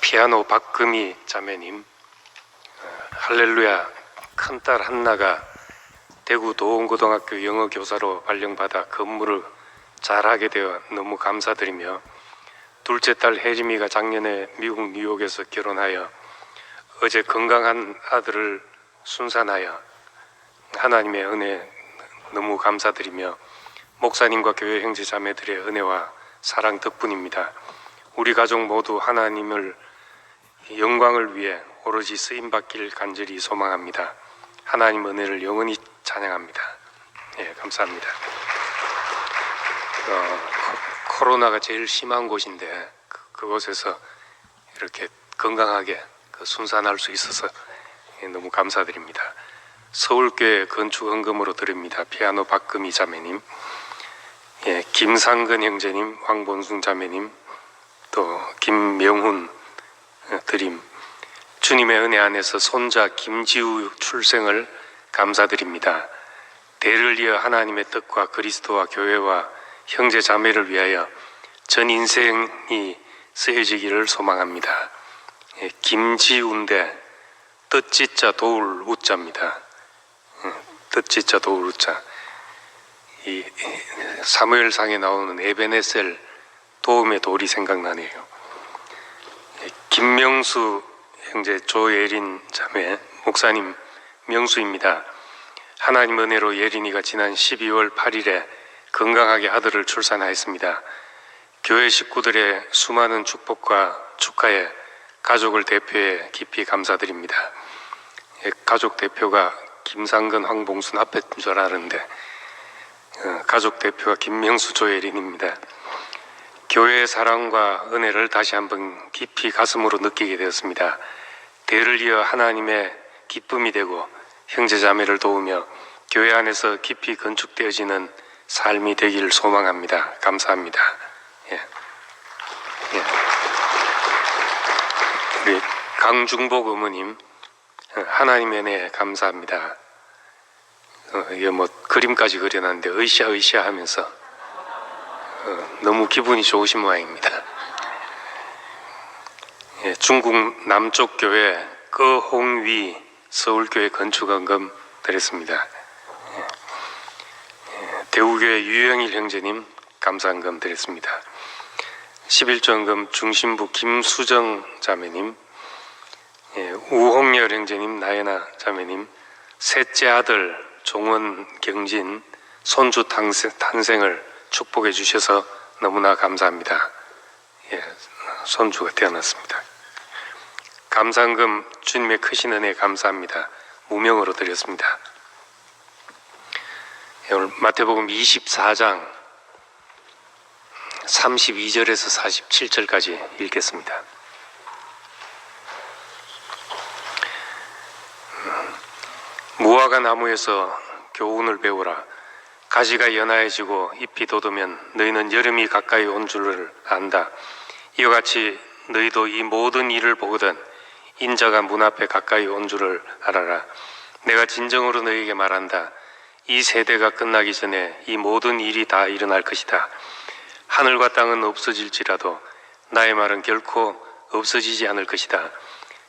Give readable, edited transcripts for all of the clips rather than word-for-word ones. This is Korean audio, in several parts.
피아노 박금희 자매님, 할렐루야 큰딸 한나가 대구 도원고등학교 영어교사로 발령받아 근무를 잘하게 되어 너무 감사드리며, 둘째 딸 혜림이가 작년에 미국 뉴욕에서 결혼하여 어제 건강한 아들을 순산하여 하나님의 은혜 너무 감사드리며, 목사님과 교회 형제 자매들의 은혜와 사랑 덕분입니다. 우리 가족 모두 하나님을 영광을 위해 오로지 쓰임받길 간절히 소망합니다. 하나님 은혜를 영원히 찬양합니다. 예, 감사합니다. 코로나가 제일 심한 곳인데 그곳에서 이렇게 건강하게 순산할 수 있어서 너무 감사드립니다. 서울교회 건축헌금으로 드립니다. 피아노 박금희 자매님, 예, 김상근 형제님, 황본순 자매님, 또 김명훈 드림. 주님의 은혜 안에서 손자 김지우 출생을 감사드립니다. 대를 이어 하나님의 뜻과 그리스도와 교회와 형제 자매를 위하여 전 인생이 쓰여지기를 소망합니다. 예, 김지우인데 뜻짓자 도울 우자입니다. 뜻짓자 도울 우자. 이 사무엘상에 나오는 에베네셀 도움의 돌이 생각나네요. 예, 김명수 형제 조예린 자매, 목사님 명수입니다. 하나님 은혜로 예린이가 지난 12월 8일에 건강하게 아들을 출산하였습니다. 교회 식구들의 수많은 축복과 축하에 가족을 대표해 깊이 감사드립니다. 예, 가족 대표가 김상근, 황봉순 앞에 줄 알았는데 가족 대표가 김명수 조예린입니다. 교회의 사랑과 은혜를 다시 한번 깊이 가슴으로 느끼게 되었습니다. 대를 이어 하나님의 기쁨이 되고 형제자매를 도우며 교회 안에서 깊이 건축되어지는 삶이 되기를 소망합니다. 감사합니다. 예. 예. 우리 강중복 어머님, 하나님의 은혜 감사합니다. 이게 뭐 그림까지 그려놨는데 으쌰으쌰 하면서 너무 기분이 좋으신 모양입니다. 예, 중국 남쪽 교회 거홍위 서울교회 건축헌금 드렸습니다. 예, 대우교회 유영일 형제님 감사헌금 드렸습니다. 11조헌금 중심부 김수정 자매님, 예, 우홍열 형제님, 나연아 자매님, 셋째 아들 종원 경진 손주 탄생을 축복해 주셔서 너무나 감사합니다. 예, 손주가 태어났습니다. 감사헌금 주님의 크신 은혜 감사합니다. 무명으로 드렸습니다. 예, 오늘 마태복음 24장 32절에서 47절까지 읽겠습니다. 무화과 나무에서 교훈을 배우라. 가지가 연하해지고 잎이 돋으면 너희는 여름이 가까이 온 줄을 안다. 이와 같이 너희도 이 모든 일을 보거든 인자가 문 앞에 가까이 온 줄을 알아라. 내가 진정으로 너희에게 말한다. 이 세대가 끝나기 전에 이 모든 일이 다 일어날 것이다. 하늘과 땅은 없어질지라도 나의 말은 결코 없어지지 않을 것이다.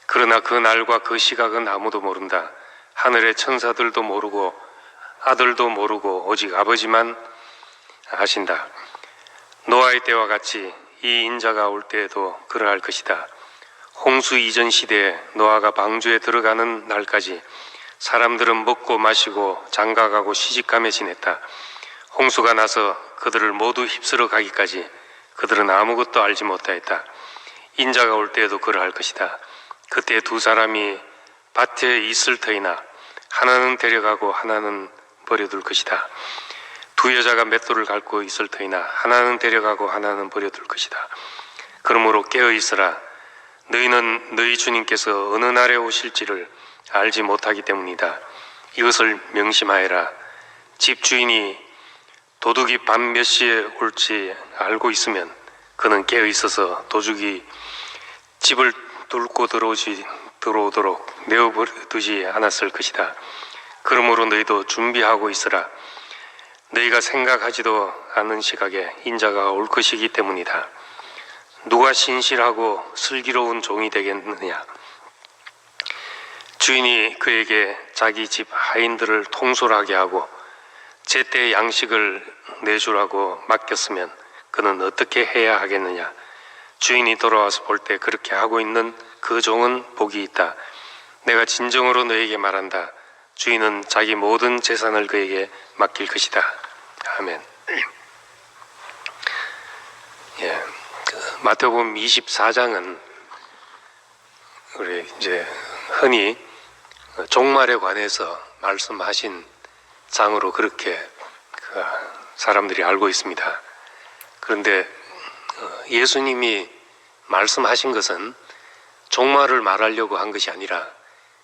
그러나 그 날과 그 시각은 아무도 모른다. 하늘의 천사들도 모르고 아들도 모르고 오직 아버지만 아신다. 노아의 때와 같이 이 인자가 올 때에도 그러할 것이다. 홍수 이전 시대에 노아가 방주에 들어가는 날까지 사람들은 먹고 마시고 장가가고 시집가며 지냈다. 홍수가 나서 그들을 모두 휩쓸어 가기까지 그들은 아무것도 알지 못하였다. 인자가 올 때에도 그러할 것이다. 그때 두 사람이 밭에 있을 터이나 하나는 데려가고 하나는 버려둘 것이다. 두 여자가 맷돌을 밟고 있을 터이나 하나는 데려가고 하나는 버려둘 것이다. 그러므로 깨어 있으라. 너희는 너희 주님께서 어느 날에 오실지를 알지 못하기 때문이다. 이것을 명심하여라. 집주인이 도둑이 밤 몇 시에 올지 알고 있으면 그는 깨어 있어서 도둑이 집을 뚫고 들어오도록 내어두지 않았을 것이다. 그러므로 너희도 준비하고 있으라. 너희가 생각하지도 않은 시각에 인자가 올 것이기 때문이다. 누가 신실하고 슬기로운 종이 되겠느냐. 주인이 그에게 자기 집 하인들을 통솔하게 하고 제때 양식을 내주라고 맡겼으면 그는 어떻게 해야 하겠느냐. 주인이 돌아와서 볼 때 그렇게 하고 있는 그 종은 복이 있다. 내가 진정으로 너에게 말한다. 주인은 자기 모든 재산을 그에게 맡길 것이다. 아멘. 예, 마태복음 24장은 우리 이제 흔히 종말에 관해서 말씀하신 장으로 그렇게 사람들이 알고 있습니다. 그런데 예수님이 말씀하신 것은 종말을 말하려고 한 것이 아니라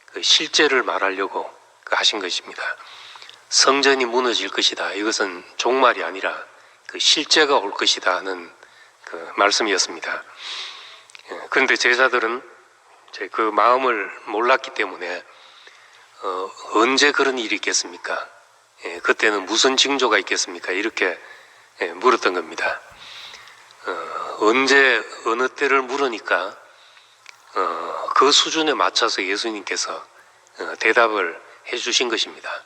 그 실제를 말하려고 하신 것입니다. 성전이 무너질 것이다. 이것은 종말이 아니라 그 실제가 올 것이다 하는 그 말씀이었습니다. 그런데 제자들은 그 마음을 몰랐기 때문에 언제 그런 일이 있겠습니까? 그때는 무슨 징조가 있겠습니까? 이렇게 물었던 겁니다. 언제 어느 때를 물으니까 그 수준에 맞춰서 예수님께서 대답을 해주신 것입니다.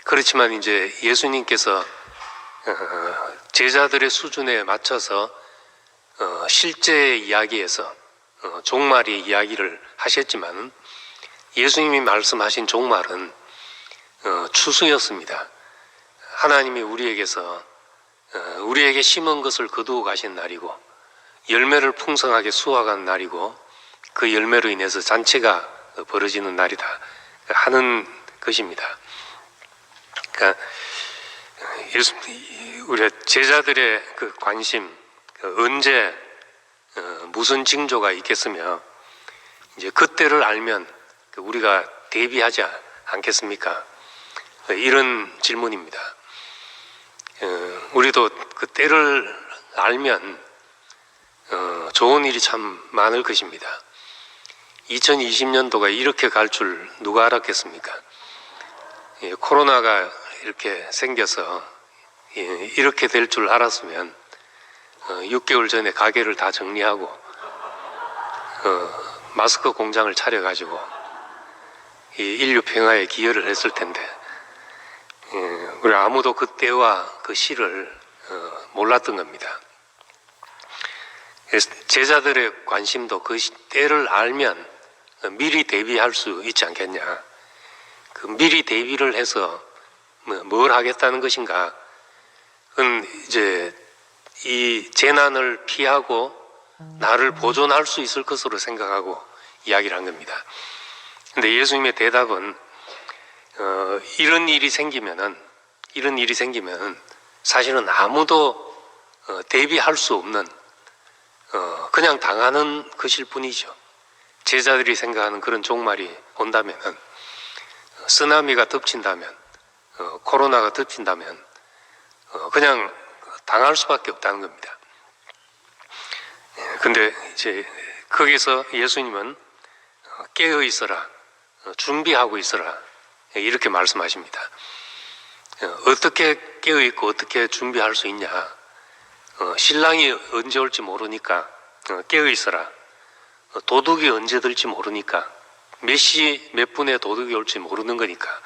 그렇지만 이제 예수님께서 제자들의 수준에 맞춰서 실제 이야기에서 종말의 이야기를 하셨지만 예수님이 말씀하신 종말은 추수였습니다. 하나님이 우리에게 심은 것을 거두어 가신 날이고 열매를 풍성하게 수확한 날이고 그 열매로 인해서 잔치가 벌어지는 날이다 하는 것입니다. 그러니까 우리 제자들의 그 관심, 언제 무슨 징조가 있겠으며 이제 그때를 알면 우리가 대비하지 않겠습니까? 이런 질문입니다. 우리도 그 때를 알면 좋은 일이 참 많을 것입니다. 2020년도가 이렇게 갈 줄 누가 알았겠습니까? 코로나가 이렇게 생겨서 이렇게 될 줄 알았으면 6개월 전에 가게를 다 정리하고 마스크 공장을 차려가지고 인류 평화에 기여를 했을 텐데 우리 아무도 그 때와 그 시를 몰랐던 겁니다. 제자들의 관심도 그 때를 알면 미리 대비할 수 있지 않겠냐. 그 미리 대비를 해서 뭘 하겠다는 것인가. 그건 이제 이 재난을 피하고 나를 보존할 수 있을 것으로 생각하고 이야기를 한 겁니다. 근데 예수님의 대답은 이런 일이 생기면은 사실은 아무도 대비할 수 없는 그냥 당하는 것일 뿐이죠. 제자들이 생각하는 그런 종말이 온다면은 쓰나미가 덮친다면 코로나가 덮친다면 그냥 당할 수밖에 없다는 겁니다. 근데 이제 거기서 예수님은 깨어 있어라, 준비하고 있어라 이렇게 말씀하십니다. 어떻게 깨어 있고 어떻게 준비할 수 있냐? 신랑이 언제 올지 모르니까 깨어 있어라. 도둑이 언제 들지 모르니까 몇 시 몇 분에 도둑이 올지 모르는 거니까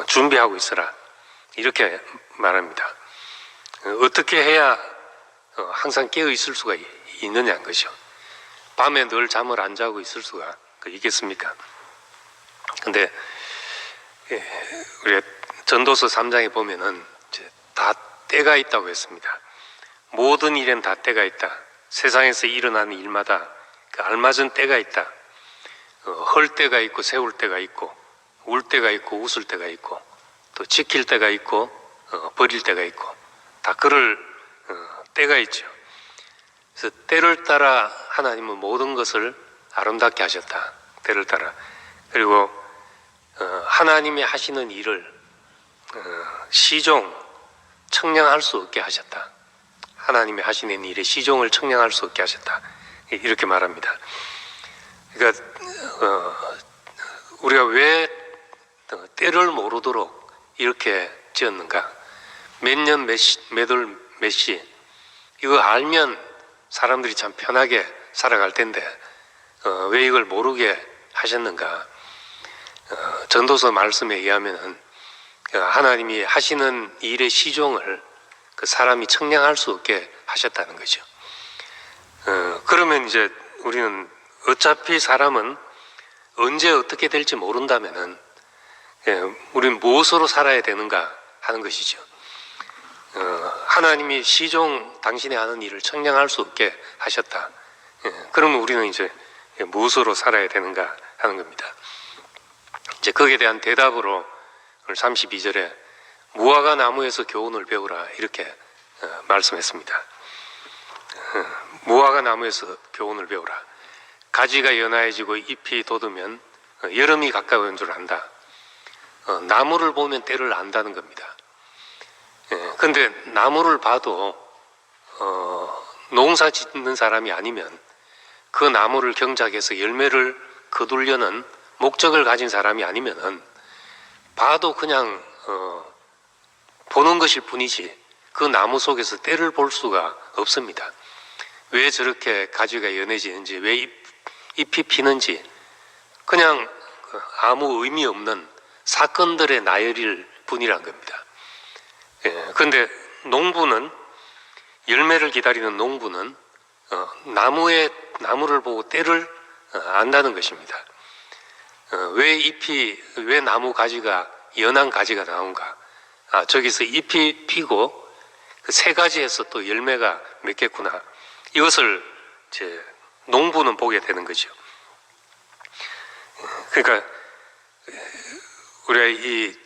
준비하고 있어라 이렇게 말합니다. 어떻게 해야 항상 깨어 있을 수가 있느냐는 것이죠. 밤에 늘 잠을 안 자고 있을 수가 있겠습니까? 근데 우리 전도서 3장에 보면은 다 때가 있다고 했습니다. 모든 일엔 다 때가 있다. 세상에서 일어나는 일마다 그 알맞은 때가 있다. 헐 때가 있고 세울 때가 있고 울 때가 있고 웃을 때가 있고 또 지킬 때가 있고 버릴 때가 있고 다 그럴 때가 있죠. 그래서 때를 따라 하나님은 모든 것을 아름답게 하셨다. 때를 따라. 그리고 하나님이 하시는 일을 시종 청량할 수 없게 하셨다. 하나님이 하시는 일에 시종을 청량할 수 없게 하셨다. 이렇게 말합니다. 그러니까 우리가 왜 때를 모르도록 이렇게 지었는가? 몇 년 몇 월 몇 시 이거 알면 사람들이 참 편하게 살아갈 텐데 왜 이걸 모르게 하셨는가? 전도서 말씀에 의하면은 하나님이 하시는 일의 시종을 그 사람이 청량할 수 없게 하셨다는 거죠. 그러면 이제 우리는 어차피 사람은 언제 어떻게 될지 모른다면은 우리는 무엇으로 살아야 되는가 하는 것이죠. 하나님이 시종 당신이 하는 일을 청량할 수 없게 하셨다. 그러면 우리는 이제 무엇으로 살아야 되는가 하는 겁니다. 이제 거기에 대한 대답으로 오늘 32절에 무화과 나무에서 교훈을 배우라 이렇게 말씀했습니다. 무화과 나무에서 교훈을 배우라. 가지가 연하해지고 잎이 돋으면 여름이 가까운 줄 안다. 나무를 보면 때를 안다는 겁니다. 근데 나무를 봐도 농사 짓는 사람이 아니면 그 나무를 경작해서 열매를 거두려는 목적을 가진 사람이 아니면은 봐도 그냥 보는 것일 뿐이지 그 나무 속에서 때를 볼 수가 없습니다. 왜 저렇게 가지가 연해지는지, 왜 잎이 피는지 그냥 아무 의미 없는 사건들의 나열일 뿐이란 겁니다. 그런데 농부는, 열매를 기다리는 농부는 나무를 보고 때를 안다는 것입니다. 왜 나무 가지가 연한 가지가 나온가? 저기서 잎이 피고 그 새 가지에서 또 열매가 맺겠구나. 이것을 이제 농부는 보게 되는 거죠. 그러니까 우리가 이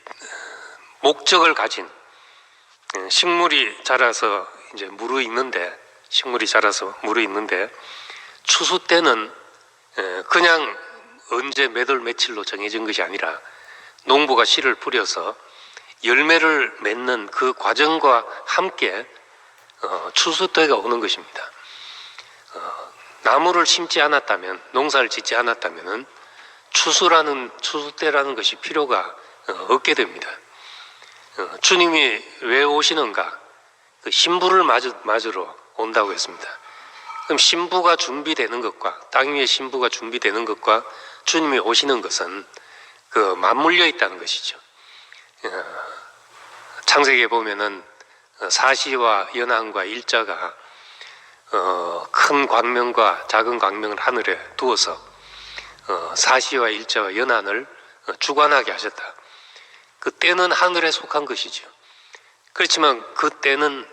목적을 가진 식물이 자라서 이제 무르익는데 추수 때는 그냥 언제 몇 월 며칠로 정해진 것이 아니라 농부가 씨를 뿌려서 열매를 맺는 그 과정과 함께 추수 때가 오는 것입니다. 나무를 심지 않았다면, 농사를 짓지 않았다면 추수 때라는 것이 필요가 없게 됩니다. 주님이 왜 오시는가? 그 신부를 맞으러 온다고 했습니다. 그럼 신부가 준비되는 것과, 땅 위에 신부가 준비되는 것과 주님이 오시는 것은 그 맞물려 있다는 것이죠. 창세기에 보면은 사시와 연한과 일자가 큰 광명과 작은 광명을 하늘에 두어서 사시와 일자와 연한을 주관하게 하셨다. 그 때는 하늘에 속한 것이죠. 그렇지만 그 때는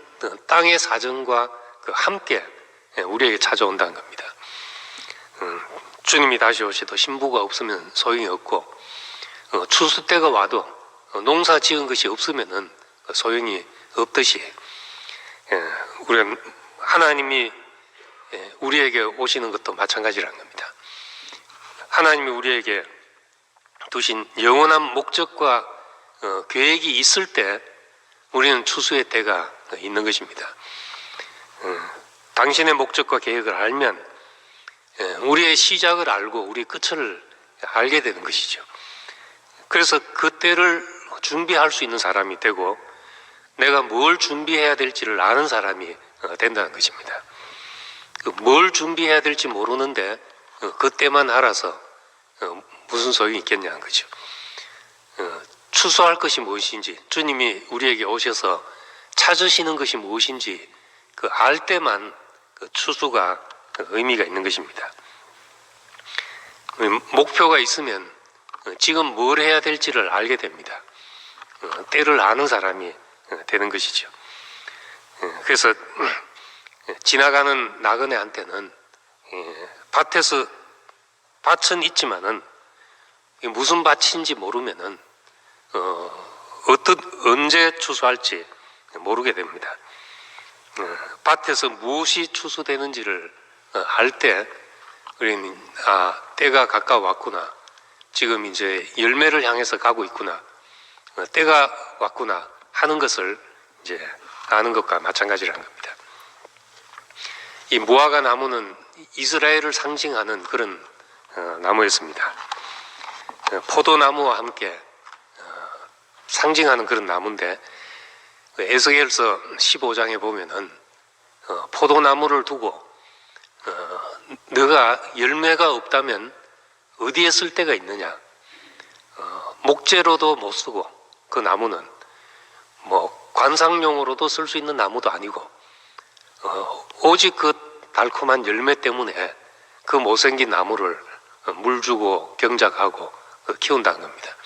땅의 사정과 함께 우리에게 찾아온다는 겁니다. 주님이 다시 오셔도 신부가 없으면 소용이 없고 추수 때가 와도 농사 지은 것이 없으면은 소용이 없듯이 우리는 하나님이 우리에게 오시는 것도 마찬가지라는 겁니다. 하나님이 우리에게 두신 영원한 목적과 계획이 있을 때 우리는 추수의 때가 있는 것입니다. 당신의 목적과 계획을 알면 우리의 시작을 알고 우리 끝을 알게 되는 것이죠. 그래서 그 때를 준비할 수 있는 사람이 되고 내가 뭘 준비해야 될지를 아는 사람이 된다는 것입니다. 뭘 준비해야 될지 모르는데 그때만 알아서 무슨 소용이 있겠냐는 거죠. 추수할 것이 무엇인지, 주님이 우리에게 오셔서 찾으시는 것이 무엇인지 그 알 때만 그 추수가 의미가 있는 것입니다. 목표가 있으면 지금 뭘 해야 될지를 알게 됩니다. 때를 아는 사람이 되는 것이죠. 그래서 지나가는 나그네한테는 밭은 있지만은 무슨 밭인지 모르면은 언제 추수할지 모르게 됩니다. 밭에서 무엇이 추수되는지를 알 때 우리는 때가 가까워왔구나. 지금 이제 열매를 향해서 가고 있구나. 때가 왔구나 하는 것을 이제 아는 것과 마찬가지라는 겁니다. 이 무화과 나무는 이스라엘을 상징하는 그런 나무였습니다. 포도나무와 함께 상징하는 그런 나무인데 에스겔서 15장에 보면은 포도나무를 두고 너가 열매가 없다면 어디에 쓸 데가 있느냐. 목재로도 못 쓰고 그 나무는 뭐 관상용으로도 쓸 수 있는 나무도 아니고 오직 그 달콤한 열매 때문에 그 못생긴 나무를 물 주고 경작하고 키운다는 겁니다.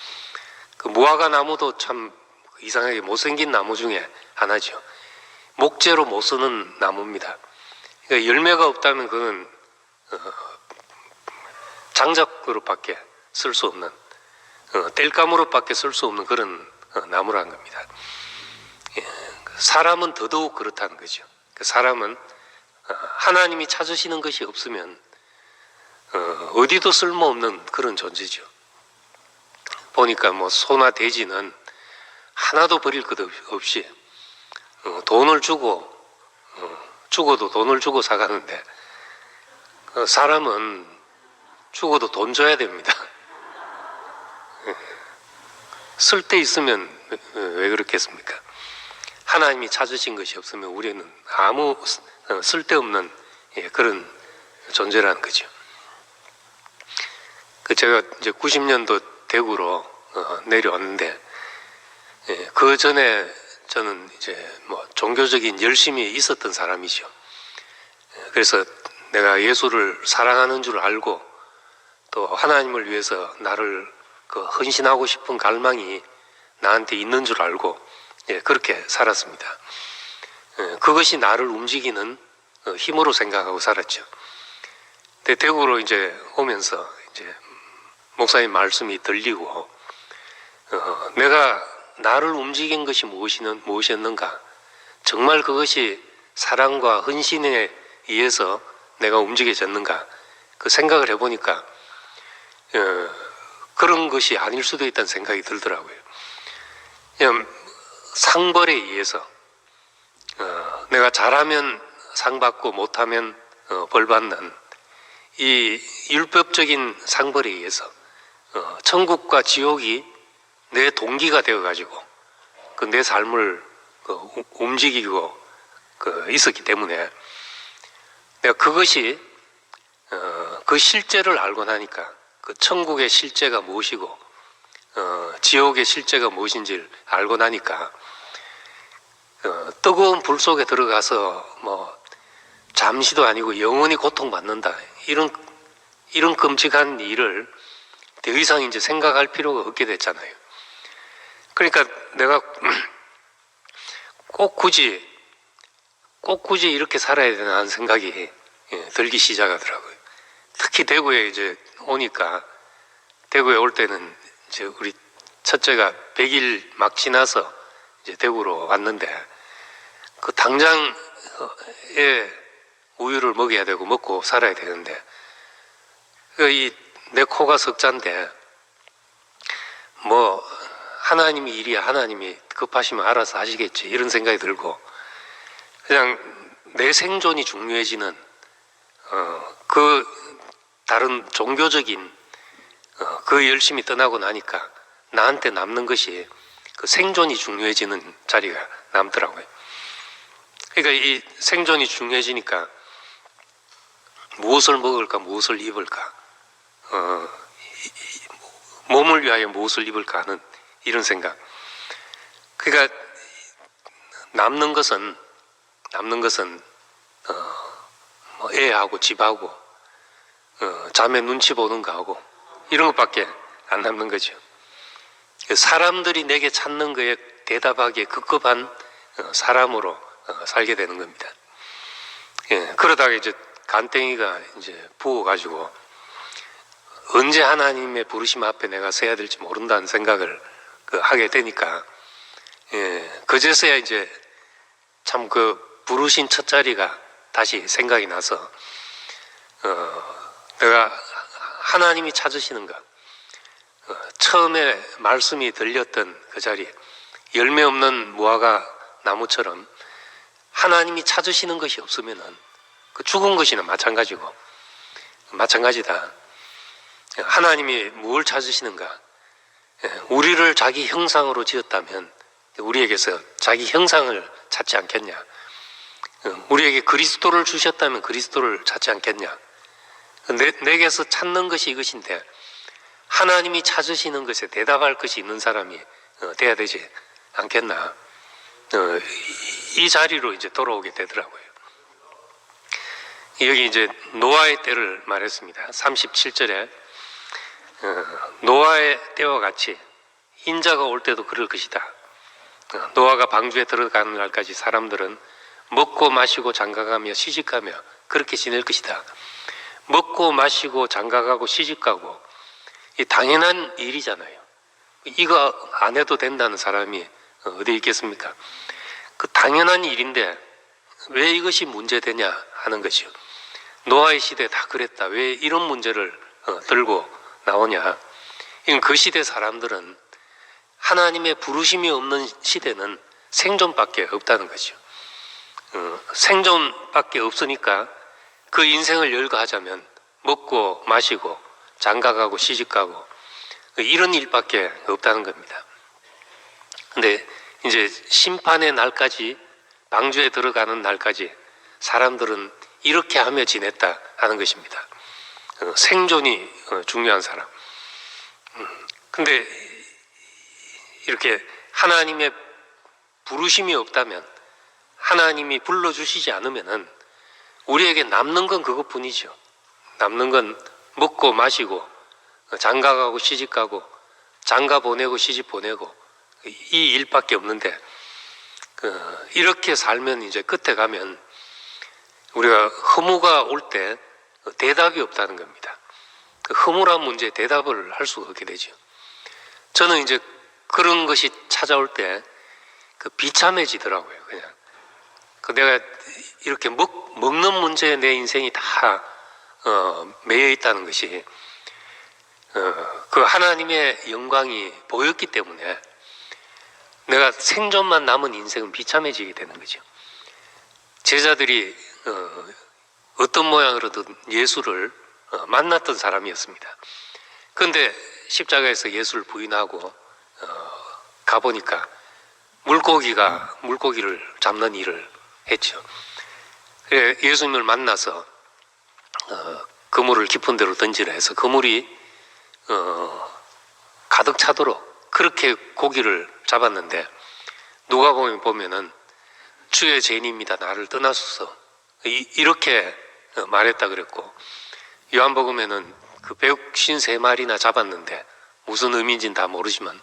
그 무화과 나무도 참 이상하게 못생긴 나무 중에 하나죠. 목재로 못 쓰는 나무입니다. 그러니까 열매가 없다면 그는 장작으로밖에 쓸 수 없는 땔감으로밖에 쓸 수 없는 그런 나무라는 겁니다. 사람은 더더욱 그렇다는 거죠. 사람은 하나님이 찾으시는 것이 없으면 어디도 쓸모없는 그런 존재죠. 보니까 뭐 소나 돼지는 하나도 버릴 것 없이 돈을 주고 죽어도 돈을 주고 사가는데 사람은 죽어도 돈 줘야 됩니다. 쓸 데 있으면 왜 그렇겠습니까? 하나님이 찾으신 것이 없으면 우리는 아무 쓸데없는 그런 존재라는 거죠. 제가 이제 90년도 대구로 내려왔는데 그 전에 저는 이제 뭐 종교적인 열심이 있었던 사람이죠. 그래서 내가 예수를 사랑하는 줄 알고 또 하나님을 위해서 나를 헌신하고 싶은 갈망이 나한테 있는 줄 알고 그렇게 살았습니다. 그것이 나를 움직이는 힘으로 생각하고 살았죠. 근데 대구로 이제 오면서 이제 목사님 말씀이 들리고 내가 나를 움직인 것이 무엇이었는가? 정말 그것이 사랑과 헌신에 의해서 내가 움직여졌는가? 그 생각을 해보니까 그런 것이 아닐 수도 있다는 생각이 들더라고요. 그냥 상벌에 의해서 내가 잘하면 상 받고 못하면 벌 받는 이 율법적인 상벌에 의해서 천국과 지옥이 내 동기가 되어가지고 내 삶을 움직이고 있었기 때문에 내가 그것이 그 실제를 알고 나니까 그 천국의 실제가 무엇이고 지옥의 실제가 무엇인지를 알고 나니까 뜨거운 불 속에 들어가서 뭐 잠시도 아니고 영원히 고통받는다 이런 끔찍한 일을 더 이상 이제 생각할 필요가 없게 됐잖아요. 그러니까 내가 꼭 굳이 이렇게 살아야 되나 하는 생각이 들기 시작하더라고요. 특히 대구에 이제 오니까 대구에 올 때는 이제 우리 첫째가 100일 막 지나서 이제 대구로 왔는데 그 당장에 우유를 먹여야 되고 먹고 살아야 되는데 내 코가 석자인데 뭐 하나님이 일이야 하나님이 급하시면 알아서 하시겠지 이런 생각이 들고 그냥 내 생존이 중요해지는 그 다른 종교적인 그 열심이 떠나고 나니까 나한테 남는 것이 그 생존이 중요해지는 자리가 남더라고요. 그러니까 이 생존이 중요해지니까 무엇을 먹을까 무엇을 입을까 몸을 위하여 무엇을 입을까 하는 이런 생각. 그러니까 남는 것은 뭐 애하고 집하고 자매 눈치 보는 거하고 이런 것밖에 안 남는 거죠. 사람들이 내게 찾는 거에 대답하기에 급급한 사람으로 살게 되는 겁니다. 그러다가 이제 간땡이가 이제 부어가지고 언제 하나님의 부르심 앞에 내가 서야 될지 모른다는 생각을 하게 되니까 그제서야 이제 참 그 부르신 첫 자리가 다시 생각이 나서 내가 하나님이 찾으시는 것 처음에 말씀이 들렸던 그 자리 열매 없는 무화과 나무처럼 하나님이 찾으시는 것이 없으면은 그 죽은 것이나 마찬가지다. 하나님이 무엇을 찾으시는가? 우리를 자기 형상으로 지었다면 우리에게서 자기 형상을 찾지 않겠냐? 우리에게 그리스도를 주셨다면 그리스도를 찾지 않겠냐? 내게서 찾는 것이 이것인데 하나님이 찾으시는 것에 대답할 것이 있는 사람이 돼야 되지 않겠나? 이 자리로 이제 돌아오게 되더라고요. 여기 이제 노아의 때를 말했습니다. 37절에 노아의 때와 같이 인자가 올 때도 그럴 것이다. 노아가 방주에 들어가는 날까지 사람들은 먹고 마시고 장가가며 시집가며 그렇게 지낼 것이다. 먹고 마시고 장가가고 시집가고 이 당연한 일이잖아요. 이거 안 해도 된다는 사람이 어디 있겠습니까? 그 당연한 일인데 왜 이것이 문제되냐 하는 것이요. 노아의 시대 다 그랬다. 왜 이런 문제를 들고 나오냐. 그 시대 사람들은 하나님의 부르심이 없는 시대는 생존밖에 없다는 거죠. 생존밖에 없으니까 그 인생을 열거하자면 먹고 마시고 장가가고 시집가고 이런 일밖에 없다는 겁니다. 근데 이제 심판의 날까지 방주에 들어가는 날까지 사람들은 이렇게 하며 지냈다 하는 것입니다. 생존이 중요한 사람. 근데 이렇게 하나님의 부르심이 없다면 하나님이 불러주시지 않으면은 우리에게 남는 건 그것뿐이죠. 남는 건 먹고 마시고 장가가고 시집가고 장가 보내고 시집 보내고 이 일밖에 없는데 이렇게 살면 이제 끝에 가면 우리가 허무가 올 때 대답이 없다는 겁니다. 그 허무란 문제에 대답을 할 수가 없게 되죠. 저는 이제 그런 것이 찾아올 때 비참해지더라고요. 그냥 내가 이렇게 먹는 문제에 내 인생이 다 매여 있다는 것이 그 하나님의 영광이 보였기 때문에 내가 생존만 남은 인생은 비참해지게 되는 거죠. 제자들이 어떤 모양으로든 예수를 만났던 사람이었습니다. 그런데 십자가에서 예수를 부인하고 가보니까 물고기를 잡는 일을 했죠. 그래 예수님을 만나서 그물을 깊은 데로 던지라 해서 그물이 가득 차도록 그렇게 고기를 잡았는데 누가 보면은 주의 죄인입니다. 나를 떠나소서 이렇게 말했다 그랬고 요한복음에는 그 153마리나 잡았는데 무슨 의미인지는 다 모르지만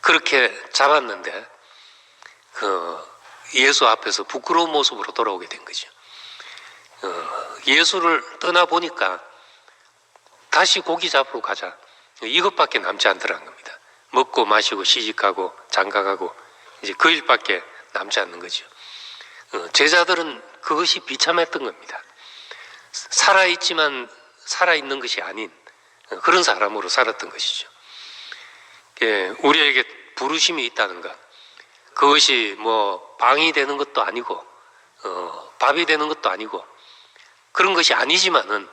그렇게 잡았는데 예수 앞에서 부끄러운 모습으로 돌아오게 된 거죠. 예수를 떠나보니까 다시 고기 잡으러 가자. 이것밖에 남지 않더라는 겁니다. 먹고 마시고 시집가고 장가가고 이제 그 일밖에 남지 않는 거죠. 제자들은 그것이 비참했던 겁니다. 살아있지만 살아있는 것이 아닌 그런 사람으로 살았던 것이죠. 우리에게 부르심이 있다는 것, 그것이 뭐 방이 되는 것도 아니고 밥이 되는 것도 아니고 그런 것이 아니지만은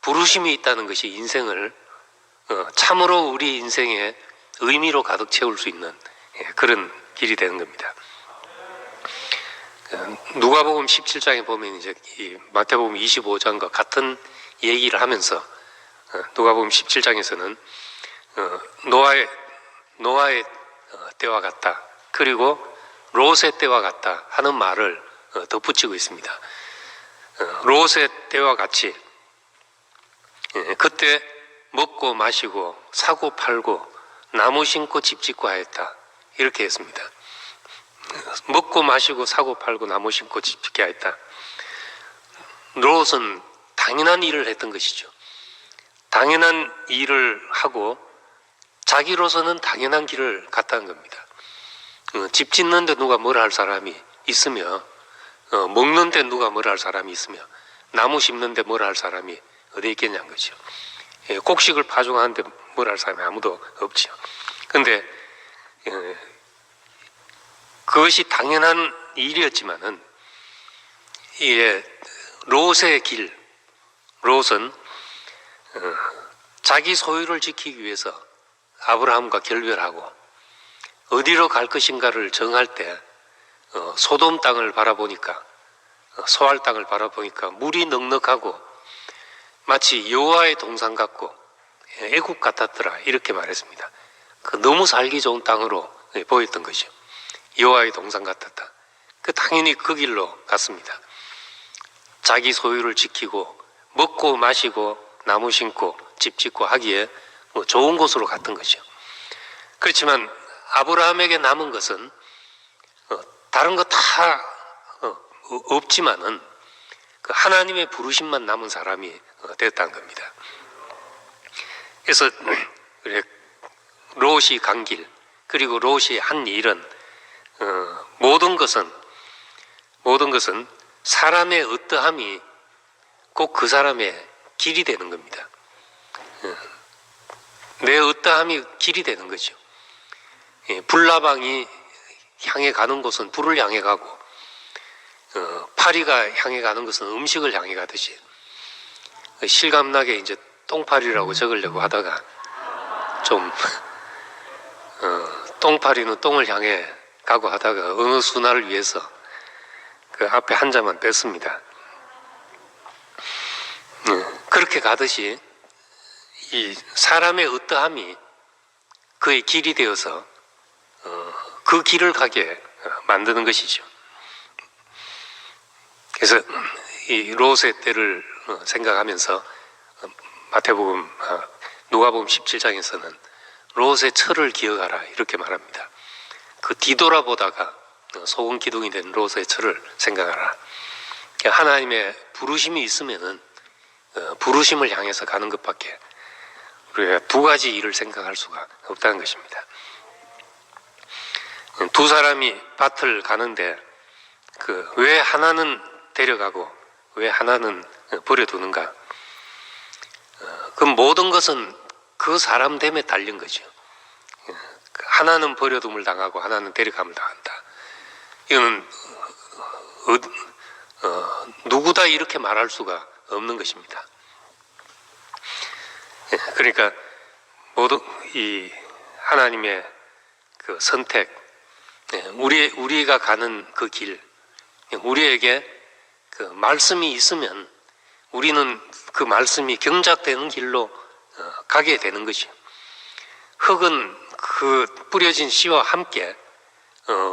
부르심이 있다는 것이 인생을 참으로 우리 인생의 의미로 가득 채울 수 있는 그런 길이 되는 겁니다. 누가복음 17장에 보면 이제 이 마태복음 25장과 같은 얘기를 하면서 누가복음 17장에서는 노아의 때와 같다. 그리고 롯의 때와 같다 하는 말을 덧붙이고 있습니다. 롯의 때와 같이 그때 먹고 마시고 사고 팔고 나무 심고 집 짓고 하였다. 이렇게 했습니다. 먹고 마시고 사고 팔고 나무 심고 집 짓게 하였다. 롯은 당연한 일을 했던 것이죠. 당연한 일을 하고 자기로서는 당연한 길을 갔다는 겁니다. 집 짓는데 누가 뭐라 할 사람이 있으며 먹는데 누가 뭐라 할 사람이 있으며 나무 심는데 뭐라 할 사람이 어디 있겠냐는 거죠. 곡식을 파종하는데 뭐라 할 사람이 아무도 없죠. 그런데 그것이 당연한 일이었지만은 롯의 길, 롯은 자기 소유를 지키기 위해서 아브라함과 결별하고 어디로 갈 것인가를 정할 때 소돔 땅을 바라보니까 소할 땅을 바라보니까 물이 넉넉하고 마치 여호와의 동산 같고 애국 같았더라, 이렇게 말했습니다. 너무 살기 좋은 땅으로 보였던 것이죠. 여호와의 동산 같았다. 당연히 그 길로 갔습니다. 자기 소유를 지키고 먹고 마시고 나무 심고 집 짓고 하기에 좋은 곳으로 갔던 것이죠. 그렇지만 아브라함에게 남은 것은 다른 거 다 없지만은 하나님의 부르심만 남은 사람이 됐다는 겁니다. 그래서 롯이 간 길, 그리고 롯이 한 일은 모든 것은 사람의 어떠함이 꼭 그 사람의 길이 되는 겁니다. 내 어떠함이 길이 되는 거죠. 불나방이 향해 가는 곳은 불을 향해 가고, 파리가 향해 가는 것은 음식을 향해 가듯이, 실감나게 이제 똥파리라고 적으려고 하다가 좀 똥파리는 똥을 향해 가고 하다가 어느 순화를 위해서 그 앞에 한자만 뺐습니다. 그렇게 가듯이 이 사람의 어떠함이 그의 길이 되어서 그 길을 가게 만드는 것이죠. 그래서 이 롯의 때를 생각하면서 마태복음, 누가복음 17장에서는 롯의 철을 기억하라, 이렇게 말합니다. 뒤돌아보다가 소금 기둥이 된 롯의 철을 생각하라. 하나님의 부르심이 있으면은 부르심을 향해서 가는 것밖에 우리가 두 가지 일을 생각할 수가 없다는 것입니다. 두 사람이 밭을 가는데 왜 하나는 데려가고 왜 하나는 버려두는가? 그 모든 것은 그 사람됨에 달린 거죠. 하나는 버려둠을 당하고 하나는 데려감을 당한다. 이거는 누구다 이렇게 말할 수가 없는 것입니다. 그러니까 모두 이 하나님의 그 선택, 우리가 가는 그 길, 우리에게 그 말씀이 있으면 우리는 그 말씀이 경작되는 길로 가게 되는 것이죠. 흙은 그 뿌려진 씨와 함께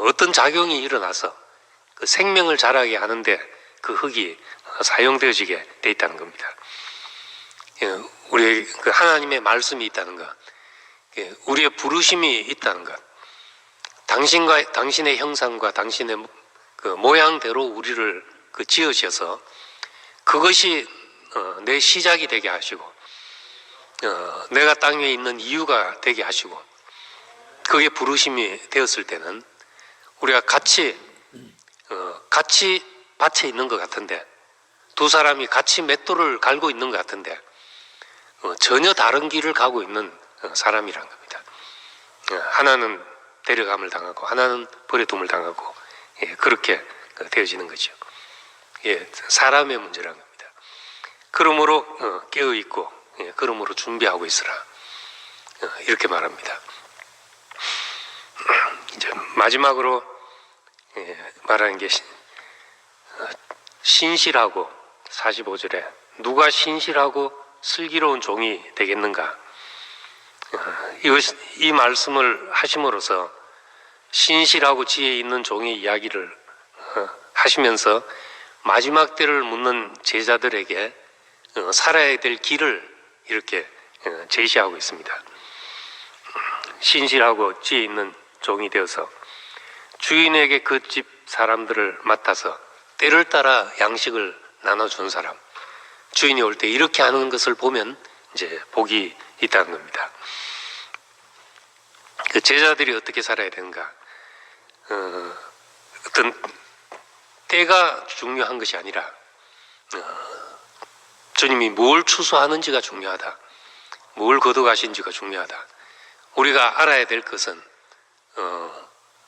어떤 작용이 일어나서 그 생명을 자라게 하는데 그 흙이 사용되어지게 돼 있다는 겁니다. 우리 그 하나님의 말씀이 있다는 것, 우리의 부르심이 있다는 것, 당신의 형상과 당신의 그 모양대로 우리를 지으셔서 그것이 내 시작이 되게 하시고, 내가 땅 위에 있는 이유가 되게 하시고, 그게 부르심이 되었을 때는 우리가 같이 밭에 있는 것 같은데, 두 사람이 같이 맷돌을 갈고 있는 것 같은데 전혀 다른 길을 가고 있는 사람이란 겁니다. 하나는 데려감을 당하고 하나는 버려둠을 당하고, 그렇게 되어지는 거죠. 사람의 문제란 겁니다. 그러므로 깨어있고, 그러므로 준비하고 있으라, 이렇게 말합니다. 이제 마지막으로 말하는 게 신실하고, 45절에 누가 신실하고 슬기로운 종이 되겠는가? 이 말씀을 하심으로써 신실하고 지혜 있는 종의 이야기를 하시면서 마지막 때를 묻는 제자들에게 살아야 될 길을 이렇게 제시하고 있습니다. 신실하고 지혜 있는 종이 되어서 주인에게 그 집 사람들을 맡아서 때를 따라 양식을 나눠준 사람, 주인이 올 때 이렇게 하는 것을 보면 이제 복이 있다는 겁니다. 그 제자들이 어떻게 살아야 되는가? 어떤 때가 중요한 것이 아니라 주님이 뭘 추수하는지가 중요하다, 뭘 거둬가신지가 중요하다. 우리가 알아야 될 것은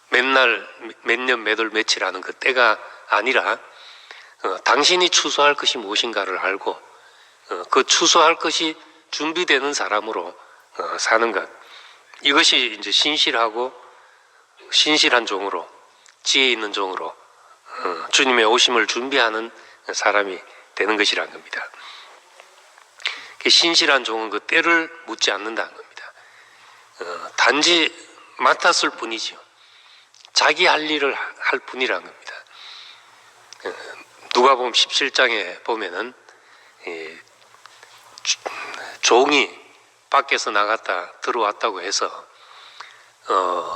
맨날 몇 년 몇 월 며칠 하는 그 때가 아니라 당신이 추수할 것이 무엇인가를 알고 그 추수할 것이 준비되는 사람으로 사는 것, 이것이 이제 신실하고 신실한 종으로, 지혜 있는 종으로 주님의 오심을 준비하는 사람이 되는 것이라는 겁니다. 신실한 종은 그 때를 묻지 않는다는 겁니다. 단지 맡았을 뿐이지요. 자기 할 일을 할 뿐이라는 겁니다. 누가복음 17장에 보면은 종이 밖에서 나갔다 들어왔다고 해서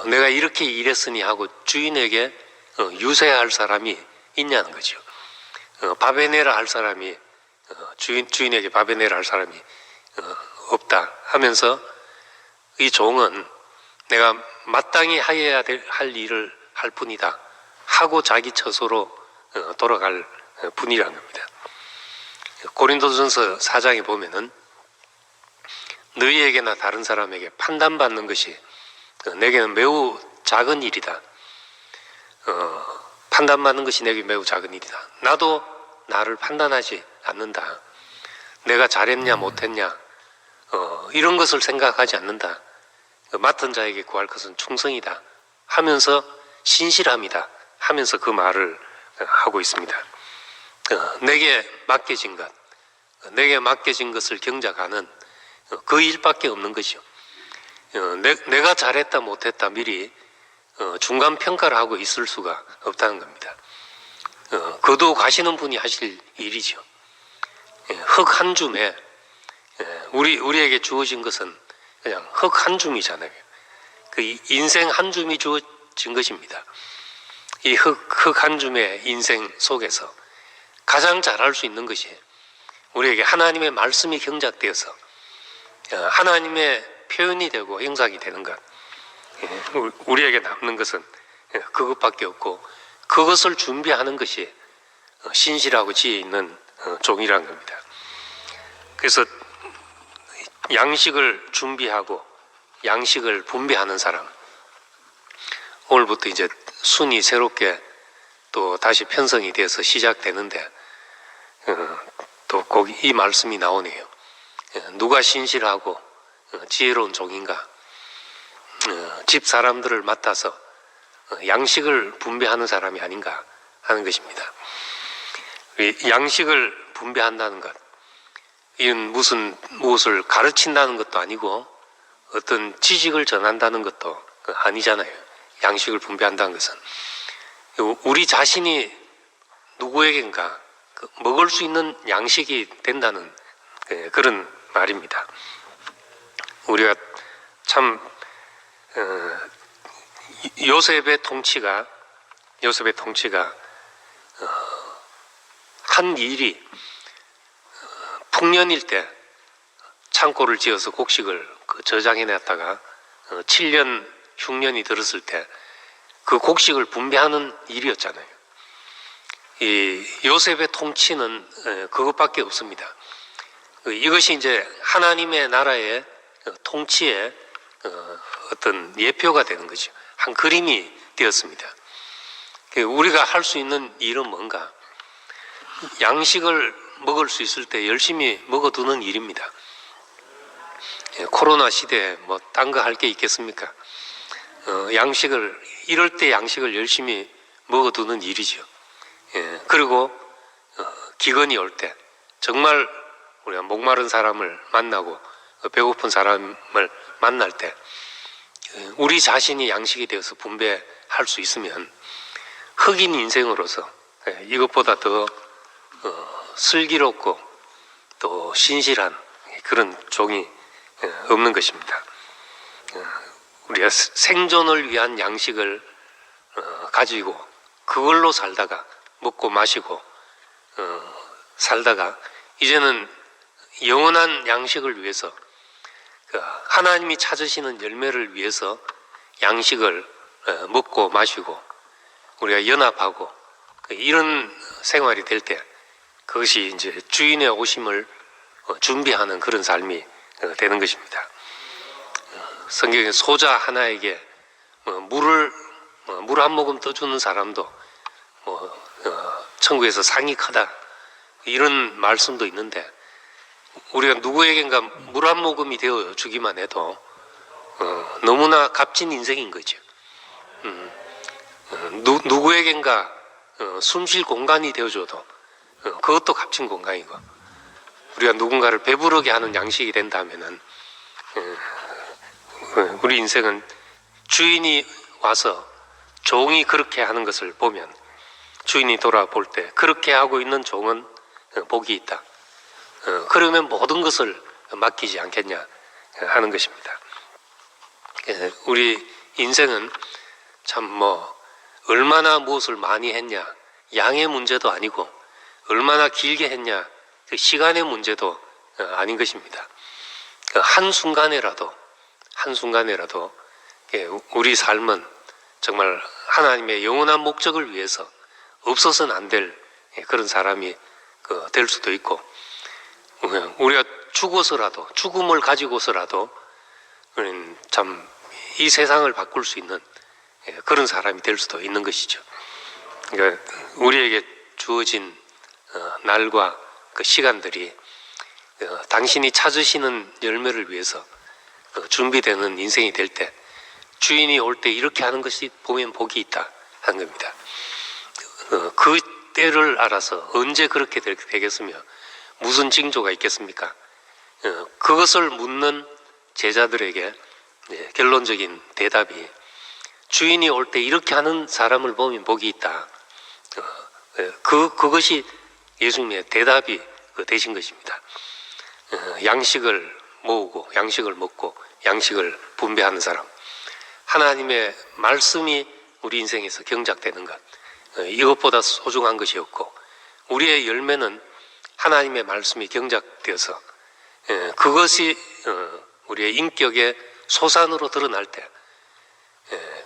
내가 이렇게 일했으니 하고 주인에게 유세할 사람이 있냐는 거죠. 밥에 내라 할 사람이 주인에게 밥에 내라 할 사람이 없다 하면서 이 종은 내가 마땅히 해야 할 일을 할 뿐이다 하고 자기 처소로 돌아갈 뿐이라는 겁니다. 고린도전서 4장에 보면은 너희에게나 다른 사람에게 판단받는 것이 내게는 매우 작은 일이다. 판단받는 것이 내게 매우 작은 일이다. 나도 나를 판단하지 않는다. 내가 잘했냐 못했냐 이런 것을 생각하지 않는다. 맡은 자에게 구할 것은 충성이다 하면서 신실함이다 하면서 그 말을 하고 있습니다. 내게 맡겨진 것, 내게 맡겨진 것을 경작하는 그 일밖에 없는 것이요. 내가 잘했다 못했다 미리 중간 평가를 하고 있을 수가 없다는 겁니다. 거두 가시는 분이 하실 일이죠. 흙 한 줌에 우리에게 주어진 것은 그냥 흙 한 줌이잖아요. 그 인생 한 줌이 주어진 것입니다. 이 흙 한 줌의 인생 속에서 가장 잘할 수 있는 것이 우리에게 하나님의 말씀이 경작되어서 하나님의 표현이 되고 형상이 되는 것. 우리에게 남는 것은 그것밖에 없고 그것을 준비하는 것이 신실하고 지혜 있는 종이라는 겁니다. 그래서 양식을 준비하고 양식을 분배하는 사람, 오늘부터 이제 순이 새롭게 또 다시 편성이 돼서 시작되는데 또 꼭 이 말씀이 나오네요. 누가 신실하고 지혜로운 종인가? 집 사람들을 맡아서 양식을 분배하는 사람이 아닌가 하는 것입니다. 양식을 분배한다는 것, 이건 무엇을 가르친다는 것도 아니고 어떤 지식을 전한다는 것도 아니잖아요. 양식을 분배한다는 것은 우리 자신이 누구에겐가 먹을 수 있는 양식이 된다는 그런 말입니다. 우리가 참 요셉의 통치가 한 일이 풍년일 때 창고를 지어서 곡식을 저장해놨다가 7년 흉년이 들었을 때 그 곡식을 분배하는 일이었잖아요. 이 요셉의 통치는 그것밖에 없습니다. 이것이 이제 하나님의 나라의 통치의 어떤 예표가 되는 거죠. 한 그림이 되었습니다. 우리가 할 수 있는 일은 뭔가? 양식을 먹을 수 있을 때 열심히 먹어두는 일입니다. 코로나 시대에 뭐 딴 거 할 게 있겠습니까? 이럴 때 양식을 열심히 먹어두는 일이죠. 그리고 기근이 올 때 정말 우리가 목마른 사람을 만나고 배고픈 사람을 만날 때 우리 자신이 양식이 되어서 분배할 수 있으면 흑인 인생으로서 이것보다 더 슬기롭고 또 신실한 그런 종이 없는 것입니다. 우리가 생존을 위한 양식을 가지고 그걸로 살다가 먹고 마시고 살다가 이제는 영원한 양식을 위해서 하나님이 찾으시는 열매를 위해서 양식을 먹고 마시고 우리가 연합하고 이런 생활이 될 때 그것이 이제 주인의 오심을 준비하는 그런 삶이 되는 것입니다. 성경에 소자 하나에게 물 한 모금 떠주는 사람도 천국에서 상이 크다 이런 말씀도 있는데 우리가 누구에겐가 물 한 모금이 되어 주기만 해도 너무나 값진 인생인 거죠. 누구에겐가 숨 쉴 공간이 되어줘도 그것도 값진 공간이고, 우리가 누군가를 배부르게 하는 양식이 된다면은 우리 인생은 주인이 와서 종이 그렇게 하는 것을 보면, 주인이 돌아볼 때 그렇게 하고 있는 종은 복이 있다. 그러면 모든 것을 맡기지 않겠냐 하는 것입니다. 우리 인생은 참 얼마나 무엇을 많이 했냐, 양의 문제도 아니고 얼마나 길게 했냐, 그 시간의 문제도 아닌 것입니다. 한순간에라도 우리 삶은 정말 하나님의 영원한 목적을 위해서 없어서는 안 될 그런 사람이 될 수도 있고, 우리가 죽음을 가지고서라도 참 이 세상을 바꿀 수 있는 그런 사람이 될 수도 있는 것이죠. 그러니까 우리에게 주어진 날과 그 시간들이 당신이 찾으시는 열매를 위해서 준비되는 인생이 될 때, 주인이 올 때 이렇게 하는 것이 보면 복이 있다 하는 겁니다. 그 때를 알아서 언제 그렇게 되겠으며 무슨 징조가 있겠습니까? 그것을 묻는 제자들에게 결론적인 대답이, 주인이 올 때 이렇게 하는 사람을 보면 복이 있다. 그것이 예수님의 대답이 되신 것입니다. 양식을 모으고 양식을 먹고 양식을 분배하는 사람, 하나님의 말씀이 우리 인생에서 경작되는 것, 이것보다 소중한 것이 없고, 우리의 열매는 하나님의 말씀이 경작되어서 그것이 우리의 인격의 소산으로 드러날 때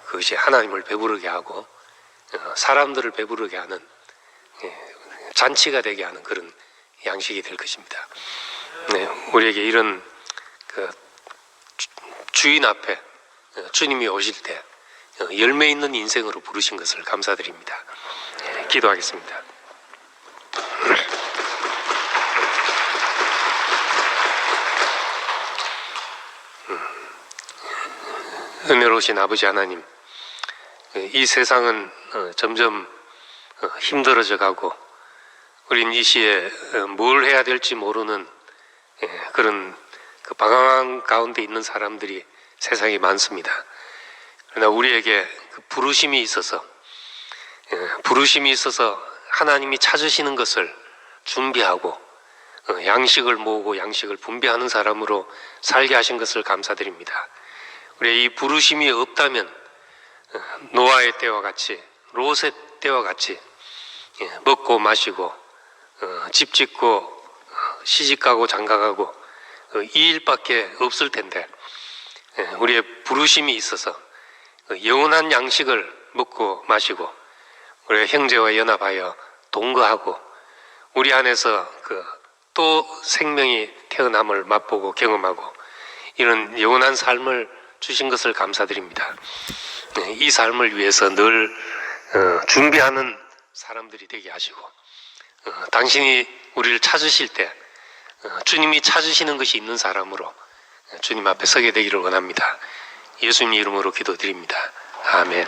그것이 하나님을 배부르게 하고 사람들을 배부르게 하는 잔치가 되게 하는 그런 양식이 될 것입니다. 우리에게 이런 주인 앞에 주님이 오실 때 열매 있는 인생으로 부르신 것을 감사드립니다. 기도하겠습니다. 은혜로우신 아버지 하나님, 이 세상은 점점 힘들어져 가고 우린 이 시에 뭘 해야 될지 모르는 그런 방황 가운데 있는 사람들이 세상에 많습니다. 그러나 우리에게 부르심이 있어서 하나님이 찾으시는 것을 준비하고 양식을 모으고 양식을 분배하는 사람으로 살게 하신 것을 감사드립니다. 우리의 이 부르심이 없다면 노아의 때와 같이, 롯의 때와 같이 먹고 마시고 집 짓고 시집가고 장가가고 이 일밖에 없을 텐데, 우리의 부르심이 있어서 영원한 양식을 먹고 마시고 우리의 형제와 연합하여 동거하고 우리 안에서 또 생명이 태어남을 맛보고 경험하고 이런 영원한 삶을 주신 것을 감사드립니다. 이 삶을 위해서 늘 준비하는 사람들이 되게 하시고, 당신이 우리를 찾으실 때 주님이 찾으시는 것이 있는 사람으로 주님 앞에 서게 되기를 원합니다. 예수님 이름으로 기도드립니다. 아멘.